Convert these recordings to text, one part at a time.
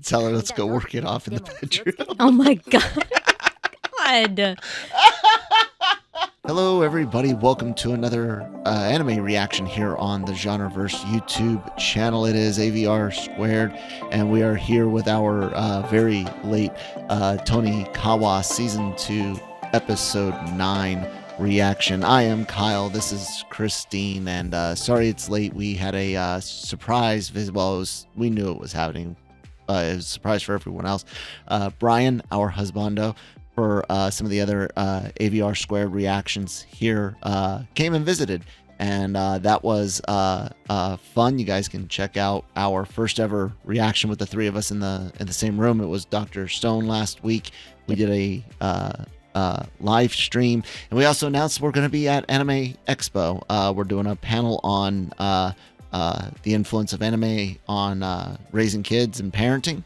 Tell her let's go work it off in the bedroom. Oh my god. God. Hello everybody, welcome to another anime reaction here on the Genreverse YouTube channel. It is AVR2, and we are here with our very late Tonikawa Season 2 Episode 9 reaction. I am Kyle, this is Christine, and sorry it's late. We had a surprise visit. Well, we knew it was happening. It was a surprise for everyone else. Brian, our husbando, for some of the other AVR2 reactions here, came and visited, and that was fun. You guys can check out our first ever reaction with the three of us in the same room. It was Dr. Stone last week. We did a live stream, and we also announced we're going to be at Anime Expo. We're doing a panel on the influence of anime on raising kids and parenting.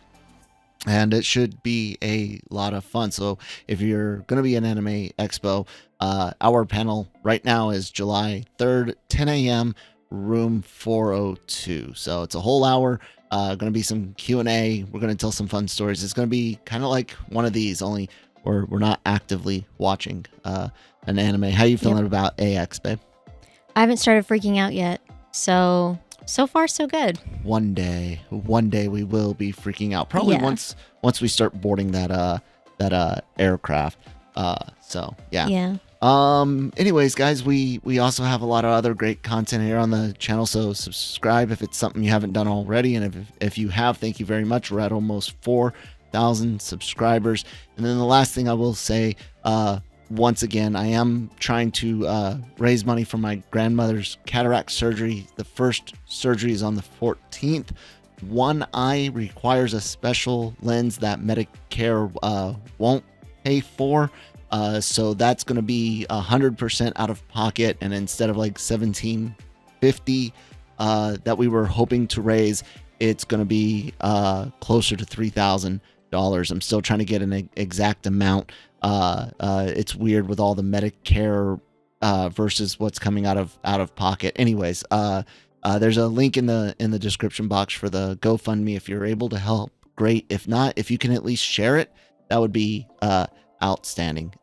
And it should be a lot of fun. So if you're going to be an Anime Expo, our panel right now is July 3rd, 10 a.m., room 402. So it's a whole hour. Going to be some Q&A. We're going to tell some fun stories. It's going to be kind of like one of these, only we're not actively watching an anime. How you feeling about AX, babe? I haven't started freaking out yet. So far, so good. One day we will be freaking out. Probably once we start boarding that aircraft. So yeah. Yeah. Anyways, guys, we also have a lot of other great content here on the channel. So subscribe if it's something you haven't done already, and if you have, thank you very much. We're at almost 4,000 subscribers. And then the last thing I will say, once again, I am trying to raise money for my grandmother's cataract surgery. The first surgery is on the 14th. One eye requires a special lens that Medicare won't pay for. So that's going to be 100% out of pocket. And instead of like $1,750 that we were hoping to raise, it's going to be closer to $3,000. I'm still trying to get an exact amount. It's weird with all the Medicare versus what's coming out of pocket. Anyways, there's a link in the description box for the GoFundMe. If you're able to help, great. If not, if you can at least share it, that would be outstanding.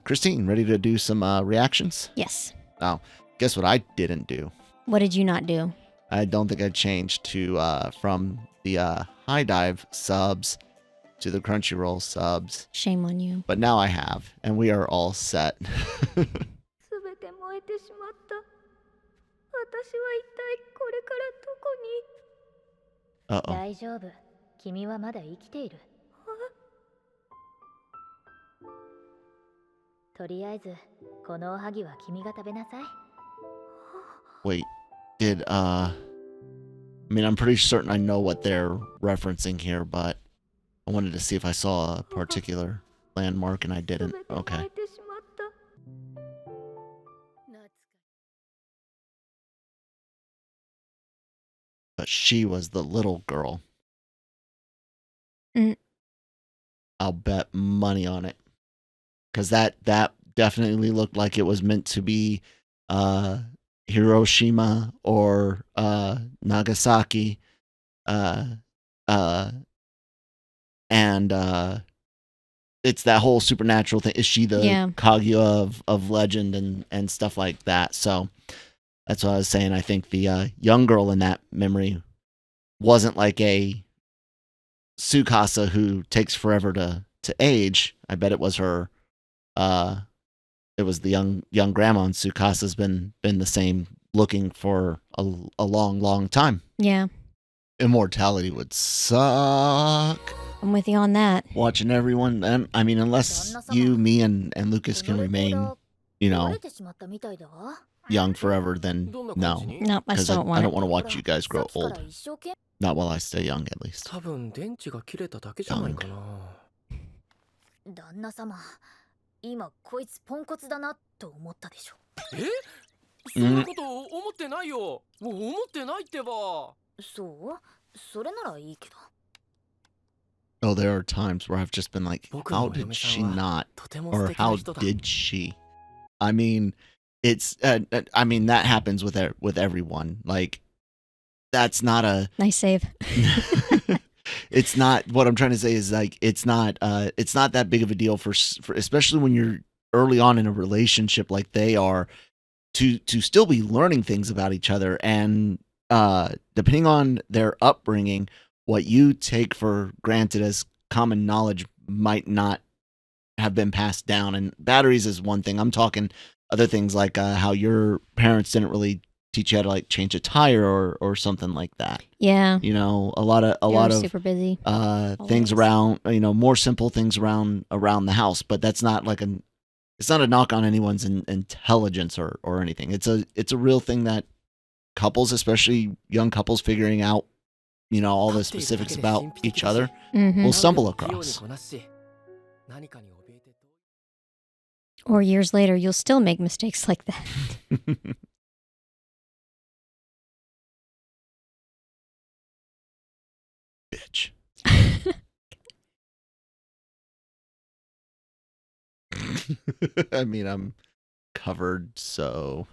Christine, ready to do some reactions? Yes. Now, guess what I didn't do? What did you not do? I don't think I changed to from the High Dive subs to the Crunchyroll subs. Shame on you. But now I have, and we are all set. Uh-oh. Wait, I mean, I'm pretty certain I know what they're referencing here, but I wanted to see if I saw a particular landmark, and I didn't. Okay. But she was the little girl. I'll bet money on it. Because that definitely looked like it was meant to be Hiroshima or Nagasaki. And it's that whole supernatural thing. Is she the Kaguya of legend and stuff like that? So that's what I was saying. I think the young girl in that memory wasn't like a Tsukasa who takes forever to age. I bet it was her. It was the young grandma, and Tsukasa's been the same looking for a long time. Yeah. Immortality would suck. I'm with you on that. Watching everyone, I mean, unless you, me, and Lucas can remain, young forever, then no. No, I still don't want it. I don't want to watch you guys grow old. Not while I stay young, at least. Young. Oh, there are times where I've just been like, how did she not? Or how did she? I mean, it's, I mean, that happens with everyone. Like, that's not a Nice save. it's not what I'm trying to say is like it's not that big of a deal for especially when you're early on in a relationship like they are to still be learning things about each other, and depending on their upbringing, what you take for granted as common knowledge might not have been passed down. And batteries is one thing. I'm talking other things like how your parents didn't really teach you how to like change a tire or something like that. Yeah. You know, a lot of super busy. things around, you know, more simple things around the house. But that's not like it's not a knock on anyone's intelligence or anything. It's a real thing that couples, especially young couples, figuring out, you know, all the specifics about each other will stumble across. Or years later, you'll still make mistakes like that. Bitch. I mean, I'm covered, so.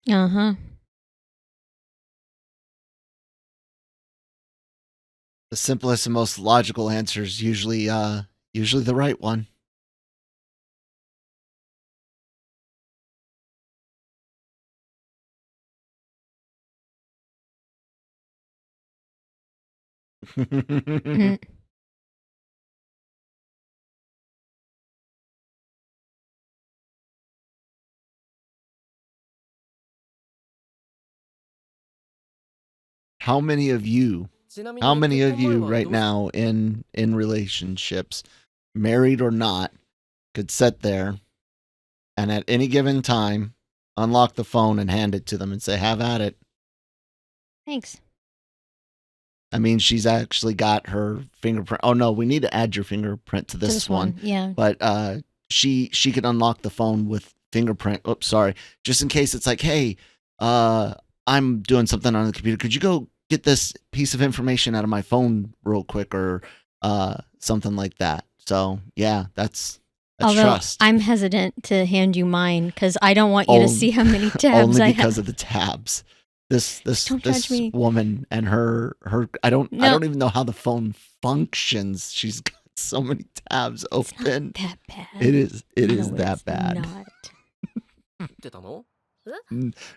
Uh-huh. The simplest and most logical answer is usually the right one. How many of you right now in relationships, married or not, could sit there and at any given time unlock the phone and hand it to them and say, "Have at it"? Thanks. I mean, she's actually got her fingerprint. Oh no, we need to add your fingerprint to this one. Yeah. But she could unlock the phone with fingerprint. Oops, sorry. Just in case it's like, hey, I'm doing something on the computer. Could you go get this piece of information out of my phone real quick, or something like that? So yeah, that's Although trust. I'm hesitant to hand you mine because I don't want you to see how many tabs only I have. because of the tabs. This Don't judge me. woman and her I don't even know how the phone functions. She's got so many tabs open. It's not that bad. It is No, that it's bad. Not.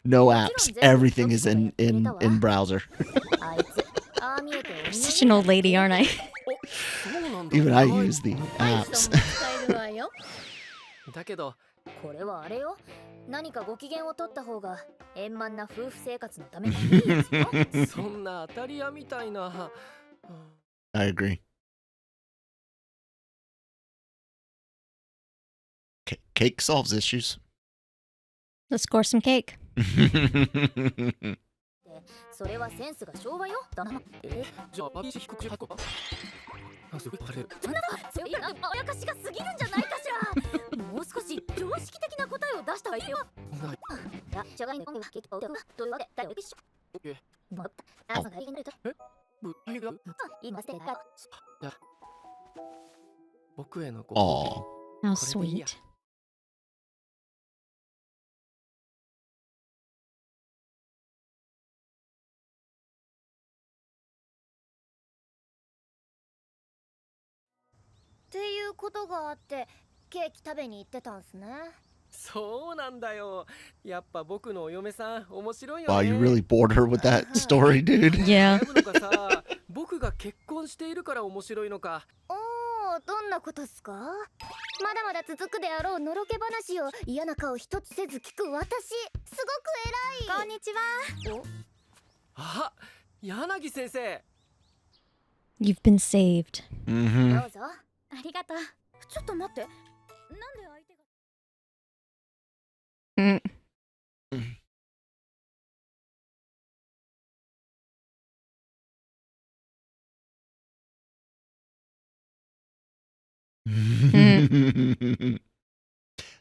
No apps. Everything is in browser. I'm such an old lady, aren't I? Even I use the apps. だけどこれはあれよ。何かご機嫌を取った方が円満な夫婦生活のためにいいですよ。そんな当たり屋みたいな。I agree. Cake solves issues. Let's score some cake. それはセンスが昭和よ。じゃあバビー低く8個。すごい晴れる。そんなあやかしが過ぎるんじゃないかしら。もう少し常識的な答えを出した相手は。いや、社外の音楽は結構というわけだよ。オッケー。もうあそがいいんだよ。部体が。今捨てた。じゃあ僕へのご褒美。How sweet. Wow, you really bored her with that story, dude. Yeah. 僕が結婚しているから面白いのか。どんなことっすか？まだまだ続くであろうのろけ話を嫌な顔一つせず聞く私、すごく偉い。こんにちは。あ、柳先生。You've been saved. どうぞ。ありがとう。ちょっと待って。なんで相手が。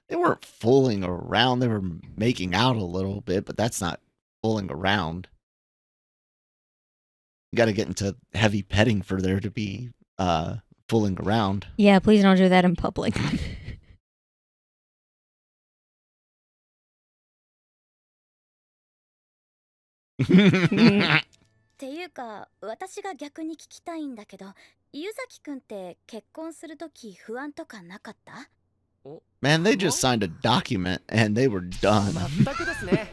They weren't fooling around. They were making out a little bit, but that's not fooling around. You got to get into heavy petting for there to be fooling around. Yeah, please don't do that in public. っていうか、私が逆に聞きたいんだけど、ゆざきくんって結婚するとき不安とかなかった？ Man, they just signed a document and they were done. 全くですね。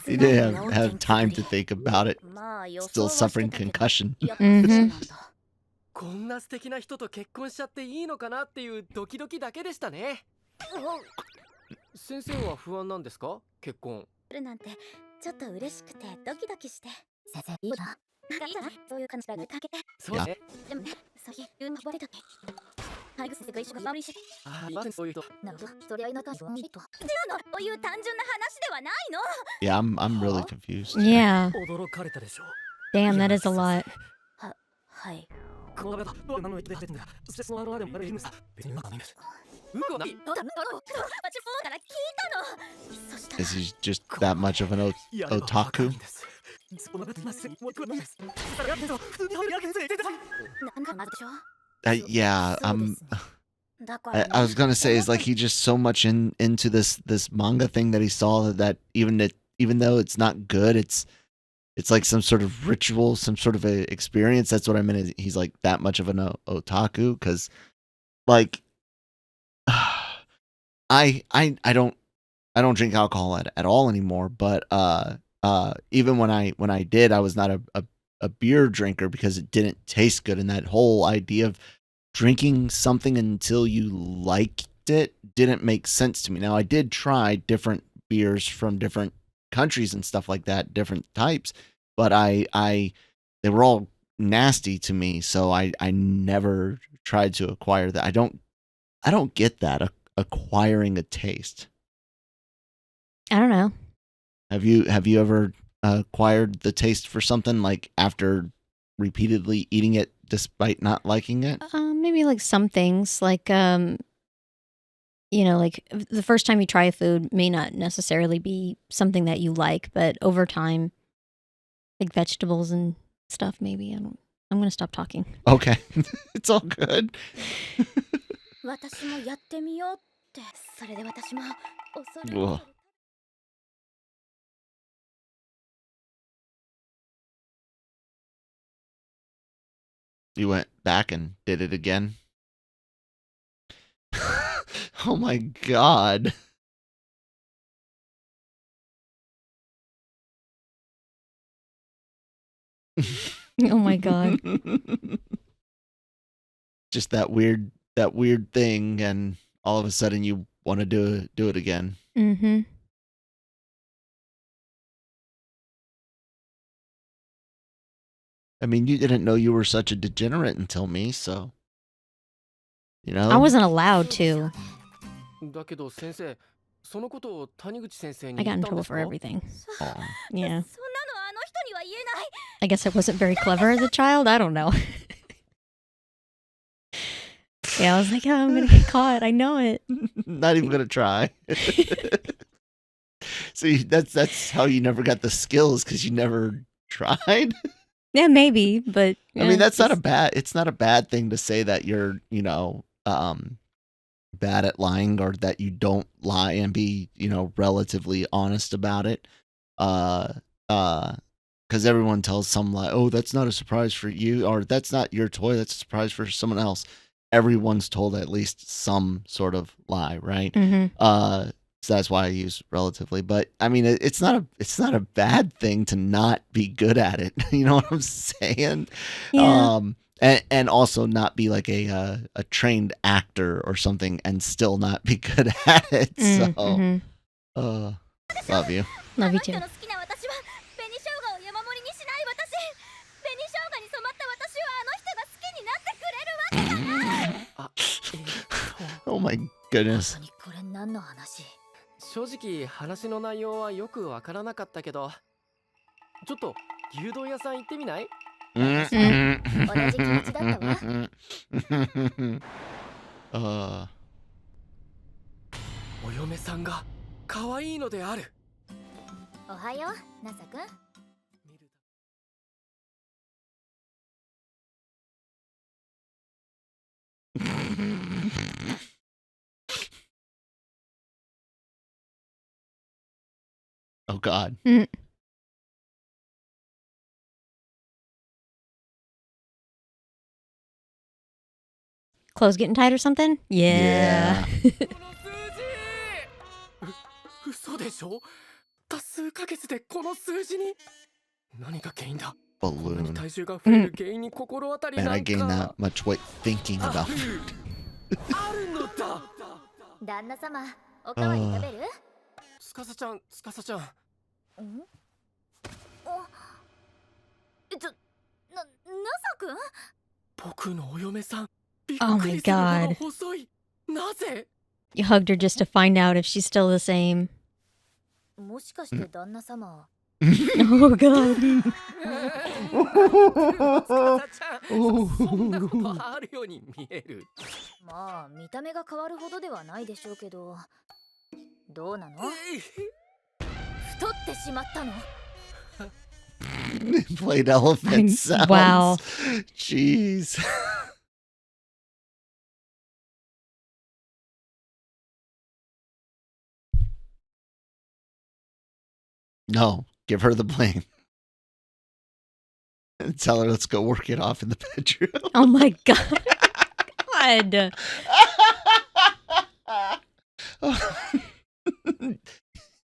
He didn't have time to think about it. Still suffering concussion. こんな素敵な人と結婚しちゃっていいのかなっていうドキドキだけでしたね。先生は不安なんですか？結婚。なんてちょっと嬉しくてドキドキして。先生いいな。そういう感じだね。そうね。でもね、そういうのバレた時。配偶者が一緒が悪いし。ああ、そういうと。なるほど。それは仲不安いと。違うの。そういう単純な話ではないの。Yeah, I'm really confused. Yeah. 驚かれたでしょ。 Damn, that is a lot. はい。 この方、どうなの言ってくれてんだ。そしてそのあれもあれいるんです。別になんかないんです。うわ、ない。どうだろう。私もから聞いたの。そしたら。 Is he just that much of an otaku? その方にすぐもう来るんです。それが普通に入るやつに出てた。なんかまずでしょ。 Yeah, I was gonna say is like he just so much into this manga thing that he saw that even though it's not good, it's like some sort of ritual, some sort of a experience. That's what I meant. He's like that much of an otaku because, like, I don't drink alcohol at all anymore. But even when I did, I was not a beer drinker because it didn't taste good, and that whole idea of drinking something until you liked it didn't make sense to me. Now I did try different beers from different countries and stuff like that, different types, but they were all nasty to me, so I never tried to acquire that. I don't get that acquiring a taste. I don't know. Have you ever acquired the taste for something like after repeatedly eating it despite not liking it? Maybe like some things, like you know, like the first time you try a food may not necessarily be something that you like, but over time, like vegetables and stuff, maybe. I'm gonna stop talking. Okay. It's all good. 私もやってみようって。それで私も恐れ Whoa. You went back and did it again? Oh my god. Oh my god. Just that weird thing, and all of a sudden you want to do it again. Mm-hmm. I mean, you didn't know you were such a degenerate until me, so you know. I wasn't allowed to. だけど先生、そのことを谷口先生に I 言 got っ in たんで trouble す for か？ everything. Aw. Yeah. そんなのあの人には言えない。 I guess I wasn't very clever as a child. I don't know. Yeah, I was like, oh, I'm gonna get caught. I know it. Not even gonna try. See, that's how you never got the skills, because you never tried. Yeah, maybe, but I mean, it's not a bad thing to say that you're, bad at lying, or that you don't lie and be, relatively honest about it. Because everyone tells some lie, oh, that's not a surprise for you, or that's not your toy, that's a surprise for someone else. Everyone's told at least some sort of lie, right? Mm-hmm. So that's why I use relatively. But I mean, it's not a bad thing to not be good at it. You know what I'm saying? Yeah. And also not be like a trained actor or something and still not be good at it. So, Mm-hmm. love you. Love you あの人 too. の好きな私は紅生姜を山盛りにしない私。紅生姜に染まった私はあの人が好きになってくれるわけがない。 あ、Oh my goodness. 本当にこれ何の話？ 正直話の内容はよくわからなかったけど、ちょっと牛丼屋さん行ってみない？ Mm. 同じ気持ちだったわ。お嫁さんが可愛いのである。おはよう、ナサ君。Oh God. Mm. Clothes getting tight or something? Yeah. この数字嘘でしょ多数ヶ月でこの数字に何が原因だこんなに Balloon. 体重が増える原因に心当たり Man, な I ん gained か that much weight thinking about あるのだ旦那様おかわり食べる？つかさちゃんうんなさくん？僕のお嫁さんびっ Oh く my りするほど God. 細いなぜ You hugged her just to find out if she's still the same. もしかして旦那様 Oh God. つかさちゃんそんなことあるように見えるまあ見た目が変わるほどではないでしょうけどどうなの？太ってしまったの？ played elephant sounds. Wow. Jeez. No, give her the blame. And tell her let's go work it off in the bedroom. Oh my God. God.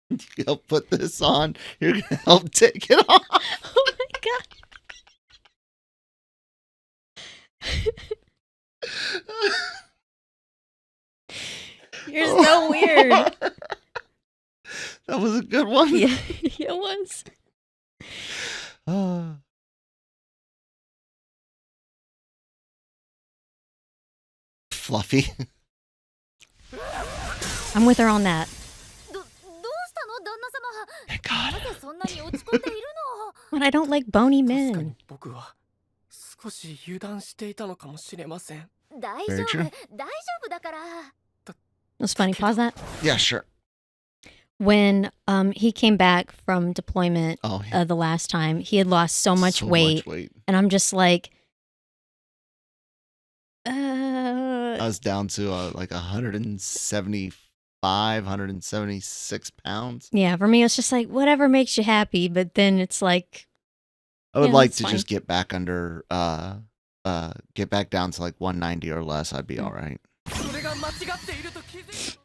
You help put this on. You're gonna help take it off. Oh my God. You're so weird. That was a good one. Yeah, it was. Fluffy. I'm with her on that. どうしたの旦那様 Thank God. なぜそんなに落ち込んでいる But I don't like bony 確か men. に僕は少し油断していたのかもしれませんの？大丈 Very 夫 true. 大丈夫だから It was funny. Pause that. Yeah, sure. When he came back from deployment Oh, yeah. the last time, he had lost so much weight, weight. and I'm just like, I was down to like 175, 176 pounds. yeah. For me, it's just like whatever makes you happy. But then it's like, I would Yeah, like that's to fine. just get back under, get back down to like 190 or less. I'd be all right. それが間違っていると気づいた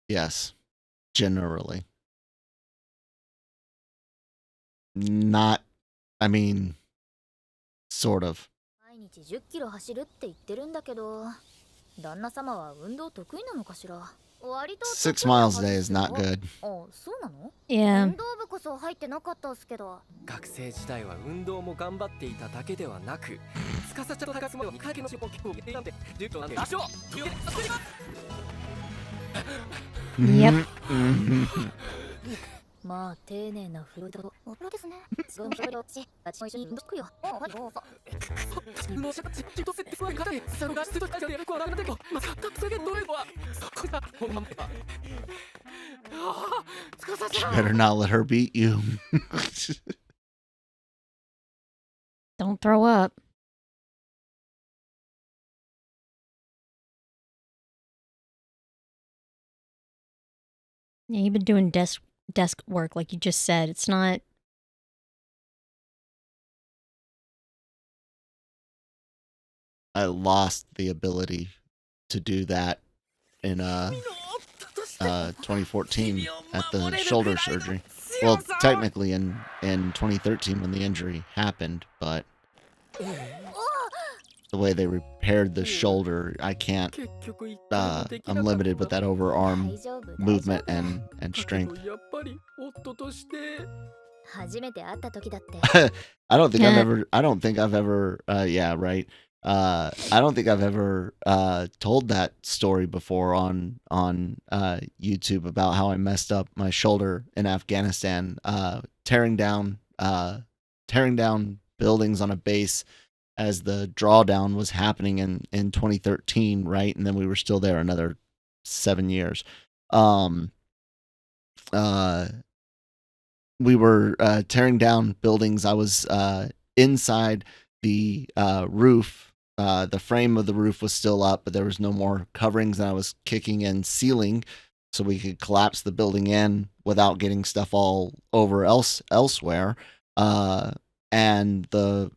Yes, generally. Not, I mean, sort of. 毎日10キロ走るって言ってるんだけど旦那様は運動得意なのかしら割と 6 miles a day is not good. あ、そうなの？ yeah. 運動部こそ入ってなかったっすけど学生時代は運動も頑張っていただけではなくつかさちゃんと高すまで2回の仕事を結構入れなんて10キロなんで足を Yep. Mhm. まあ丁寧なフロイドおプロですねすごい人よしあっちも一緒に運動してくるよはいどうぞのしゃちっとせって座り方でそのがすと大でやる子はなんだけどまたたくさげどれはそこだほんまああつかさちゃん Better not let her beat you. Don't throw up. Yeah, you've been doing desk work like you just said. It's not. I lost the ability to do that in 2014 at the shoulder surgery. Well, technically in 2013 when the injury happened, but the way they repaired the shoulder, I can't. I'm limited with that overarm 大丈夫 movement and strength. やっぱり夫として初めて会った時だって I don't think Yeah. I don't think I've ever, yeah, right. I don't think I've ever told that story before on YouTube about how I messed up my shoulder in Afghanistan, tearing down buildings on a base as the drawdown was happening in 2013, right? And then we were still there another 7 years. we were tearing down buildings. I was inside the roof. The frame of the roof was still up, but there was no more coverings, and I was kicking in ceiling so we could collapse the building in without getting stuff all over elsewhere. And the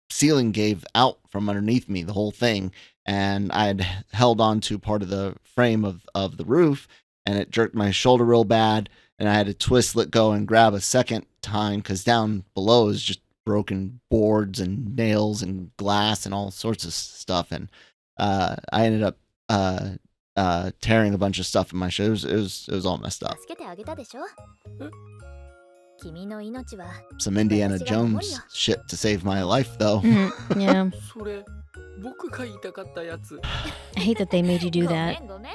ceiling gave out from underneath me, the whole thing, and I had held on to part of the frame of the roof, and it jerked my shoulder real bad, and I had to twist, let go, and grab a second time because down below is just broken boards and nails and glass and all sorts of stuff, and I ended up tearing a bunch of stuff in my shoes. It was all messed up. 助けてあげたでしょ君の命は Some Indiana Jones shit to save my life, though. Yeah. それ僕が言いたかったやつ。 I hate that they made you do ご that. めんごめん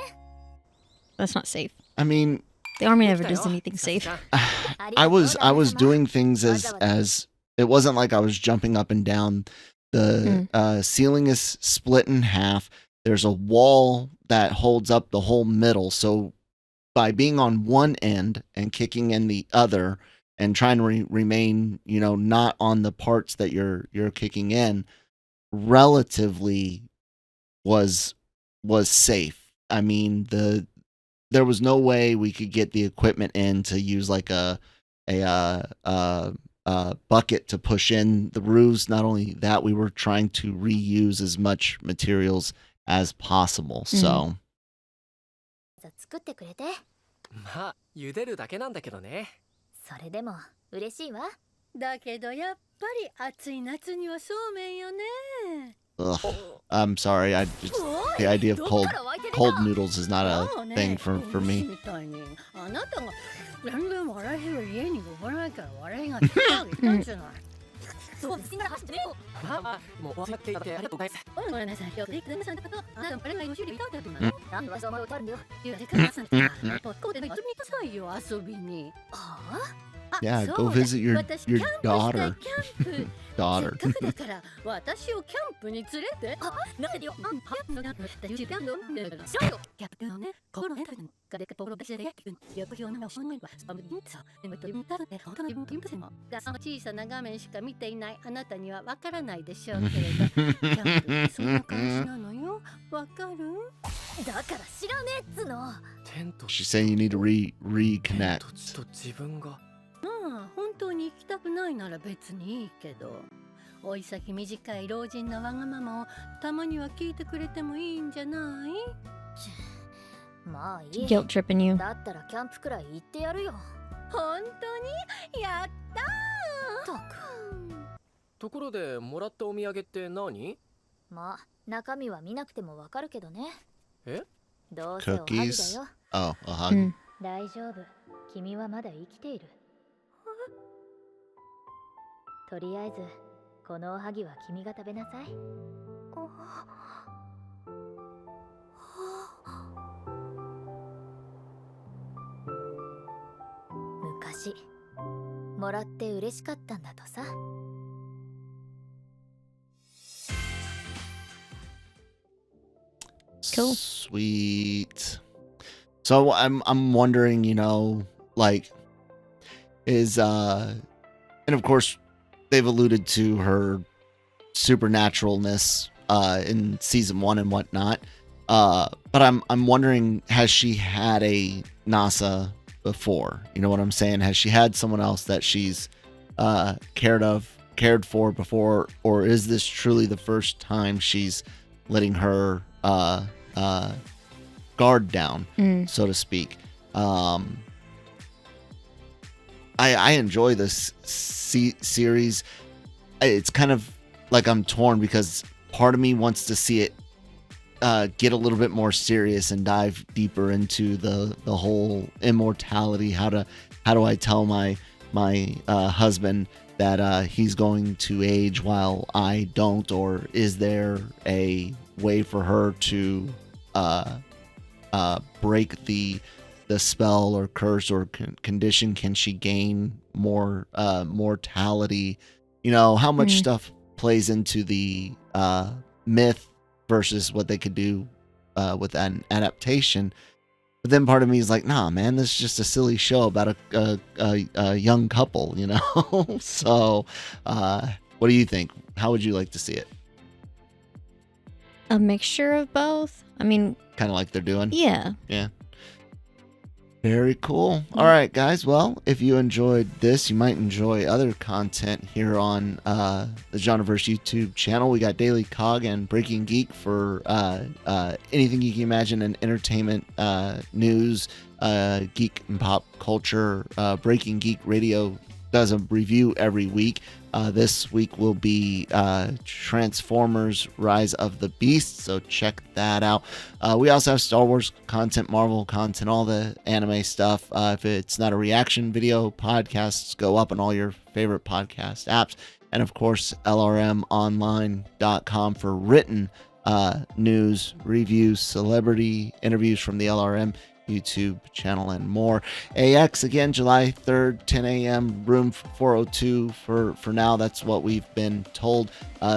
That's not safe. I mean, The army never does anything safe. I was doing things as it wasn't like I was jumping up and down. The ceiling is split in half. There's a wall that holds up the whole middle. So by being on one end and kicking in the other and trying to remain, not on the parts that you're kicking in, relatively was safe. I mean, there was no way we could get the equipment in to use like a bucket to push in the roofs. Not only that, we were trying to reuse as much materials as possible. So 作ってくれてまあ茹でるだけなんだけどね。それでも嬉しいわだけどやっぱり暑い夏にはそうめんよね。 ugh, I'm sorry. The idea of cold noodles is not a thing for me. みたいにあなたが全然笑える家に呼ばないから笑いが出たんじゃない。そうですから走ってねよまあまあもうお分かっていただきありがとうございます。ごめんなさい。今日でくださったことあなたもあれがよしりいただくの。なんでわざわざ歌うんだよ言うてくださったらここで遊びに行くさいよ遊びに。はあ Yeah, そう go だ visit your 私キャンプしたい daughter. キャンプ Daughter. せっかくだから私をキャンプに連れて。なんでよキャンプだって時間どんでるしろよキャンプのね、心得たの。ガレカポロベシャレヤキ君、薬標の正面はスパムインツァ、でもとりみたるで、本当のインプセも。がその小さな画面しか見ていないあなたにはわからないでしょうけれど、キャンプってそんな感じなのよ。わかる？だから知らねえっつのテント She's saying you need to テン reconnect. ト地と自分が。まあ、本当に行きたくないなら別にいいけど、老い先短い老人のわがままをたまには聞いてくれてもいいんじゃない？まあいい Guilt tripping you. だったらキャンプくらい行ってやるよ本当にやったったくところでもらったお土産って何？まあ中身は見なくてもわかるけどねえ？どうせおはぎだ Cookies? よ Oh, a hug. 大丈夫君はまだ生きているとりあえずこのおはぎは君が食べなさい昔もらって嬉しかったんだとさ Cool. Sweet. So I'm wondering, like, is and of course they've alluded to her supernaturalness in season 1 and whatnot. But I'm wondering, has she had a NASA before? You know what I'm saying? Has she had someone else that she's cared for before, or is this truly the first time she's letting her guard down, so to speak? I enjoy this series. It's kind of like I'm torn because part of me wants to see it get a little bit more serious and dive deeper into the whole immortality. How do I tell my husband that he's going to age while I don't, or is there a way for her to break the spell or curse or condition? Can she gain more mortality? How much stuff plays into the myth versus what they could do with an adaptation. But then part of me is like, nah, man, this is just a silly show about a young couple, you know? So, what do you think? How would you like to see it? A mixture of both. I mean, Kind of like they're doing? yeah. Yeah. Very cool. All right, guys. Well, if you enjoyed this, you might enjoy other content here on the Genreverse YouTube channel. We got Daily Cog and Breaking Geek for anything you can imagine in entertainment, news, geek and pop culture. Breaking Geek Radio does a review every week. This week will be Transformers Rise of the Beast, so check that out. We also have Star Wars content, Marvel content, all the anime stuff. If it's not a reaction video, podcasts go up on all your favorite podcast apps. And of course, LRMonline.com for written news, reviews, celebrity interviews from the LRM YouTube channel and more. AX again, July 3rd, 10 a.m. room 402 for now. That's what we've been told.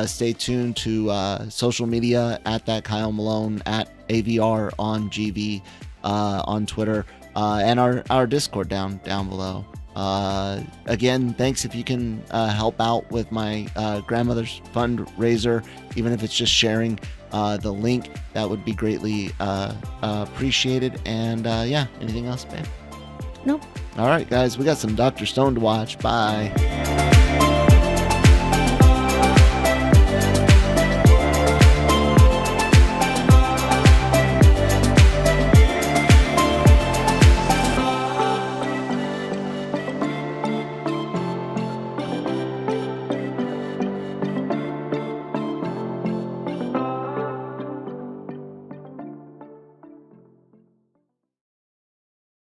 Stay tuned to social media at that Kyle Malone, at AVR on GV on Twitter, and our Discord down below. Again, thanks if you can help out with my grandmother's fundraiser, even if it's just sharing the link. That would be greatly appreciated. And yeah, anything else, babe? Nope. All right, guys, we got some Dr. Stone to watch. Bye.